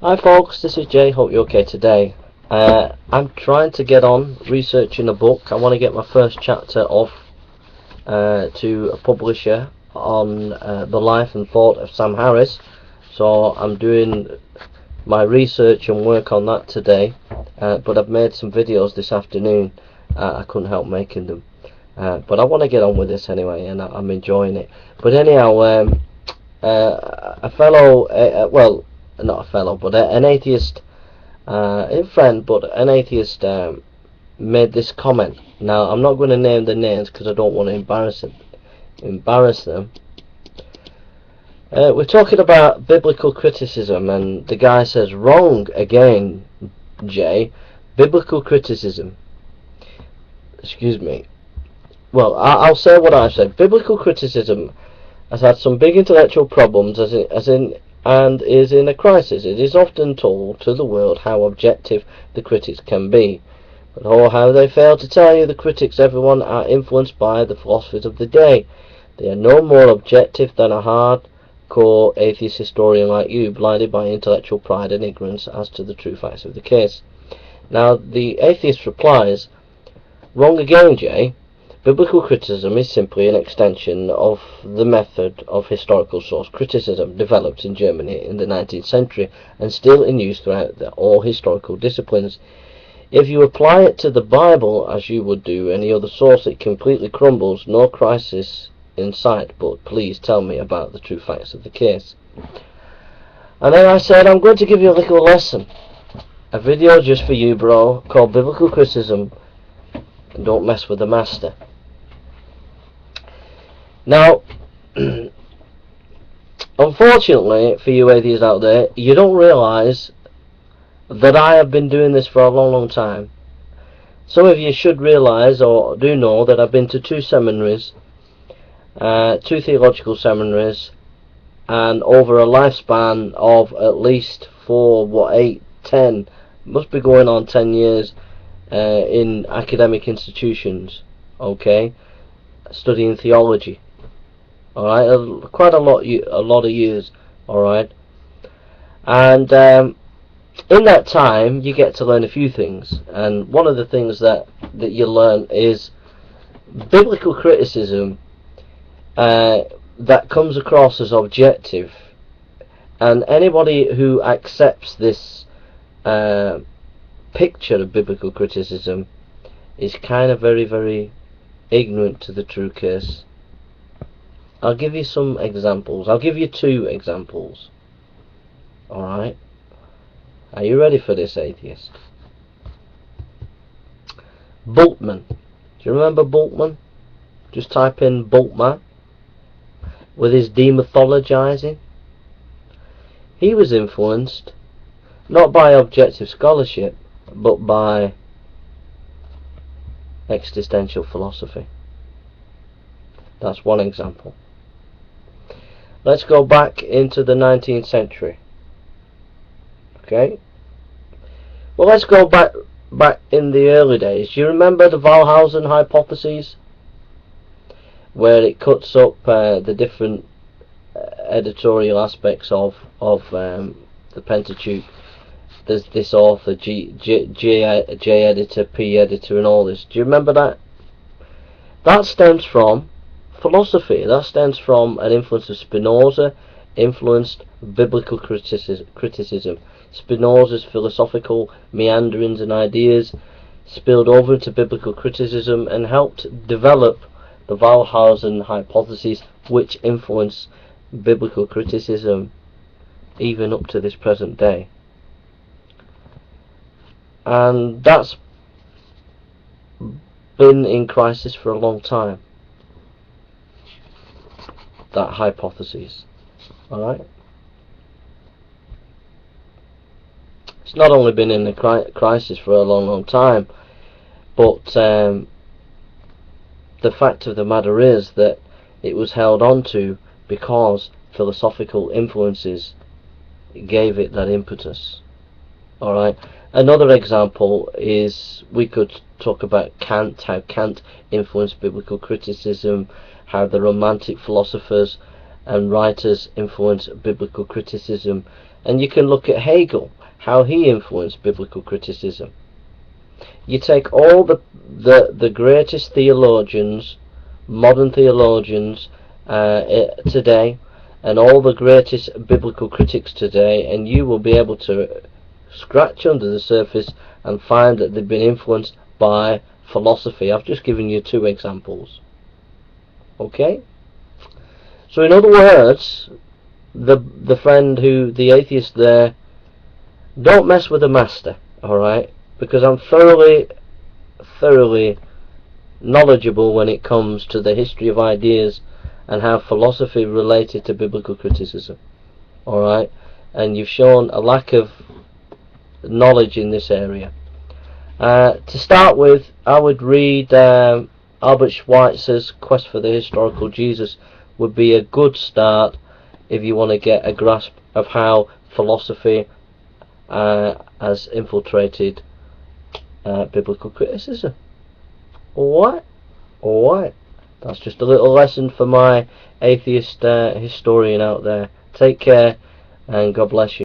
Hi folks, this is Jay. Hope you're okay today. I'm trying to get on researching a book. I want to get my first chapter off to a publisher on the life and thought of Sam Harris. So I'm doing my research and work on that today. But I've made some videos this afternoon. I couldn't help making them. But I want to get on with this anyway, and I'm enjoying it. But anyhow, a fellow, well, not a fellow, but an atheist, a friend, but an atheist made this comment. Now, I'm not going to name the names because I don't want to embarrass them. We're talking about biblical criticism, and the guy says, wrong again, Jay. Biblical criticism. Excuse me. Well, I'll say what I said. Biblical criticism has had some big intellectual problems, and is in a crisis. It is often told to the world how objective the critics can be, but oh, how they fail to tell you the critics, everyone, are influenced by the philosophers of the day. They are no more objective than a hard-core atheist historian like you, blinded by intellectual pride and ignorance as to the true facts of the case. Now, the atheist replies, wrong again, Jay. Biblical criticism is simply an extension of the method of historical source criticism developed in Germany in the 19th century and still in use throughout all historical disciplines. If you apply it to the Bible as you would do any other source, it completely crumbles. No crisis in sight, but please tell me about the true facts of the case. And then I said, I'm going to give you a little lesson, a video just for you, bro, called Biblical Criticism, and don't mess with the master. Now, unfortunately for you atheists out there, you don't realise that I have been doing this for a long time. Some of you should realise, or do know, that I've been to two seminaries, two theological seminaries, and over a lifespan of at least 10, must be going on 10 years in academic institutions, okay, studying theology. Alright, quite a lot of years, alright, and in that time you get to learn a few things, and one of the things that you learn is biblical criticism that comes across as objective, and anybody who accepts this picture of biblical criticism is kind of very, very ignorant to the true case. I'll give you some examples. I'll give you two examples. Alright? Are you ready for this, atheist? Bultmann. Do you remember Bultmann? Just type in Bultmann with his demythologizing. He was influenced not by objective scholarship, but by existential philosophy. That's one example. Let's go back into the 19th century. Okay? Well, let's go back in the early days. Do you remember the Wellhausen hypotheses? Where it cuts up the different editorial aspects of the Pentateuch. There's this author, J editor, P editor, and all this. Do you remember that? That stems from philosophy. That stems from an influence of Spinoza, influenced biblical criticism. Spinoza's philosophical meanderings and ideas spilled over into biblical criticism and helped develop the Wellhausen hypotheses, which influence biblical criticism even up to this present day. And that's been in crisis for a long time, that hypothesis. Alright? It's not only been in a crisis for a long time, but the fact of the matter is that it was held on to because philosophical influences gave it that impetus. Alright? Another example is, we could talk about Kant, how Kant influenced biblical criticism, how the Romantic philosophers and writers influenced biblical criticism, And you can look at Hegel, how he influenced biblical criticism. You take all the greatest theologians, modern theologians today, and all the greatest biblical critics today, and you will be able to scratch under the surface and find that they've been influenced by philosophy. I've just given you 2 examples. Okay? So in other words, the friend the atheist there, don't mess with the master, alright? Because I'm thoroughly knowledgeable when it comes to the history of ideas and how philosophy related to biblical criticism. Alright? And you've shown a lack of knowledge in this area. To start with, I would read Albert Schweitzer's Quest for the Historical Jesus would be a good start if you want to get a grasp of how philosophy has infiltrated biblical criticism. Alright? Alright. That's just a little lesson for my atheist historian out there. Take care, and God bless you.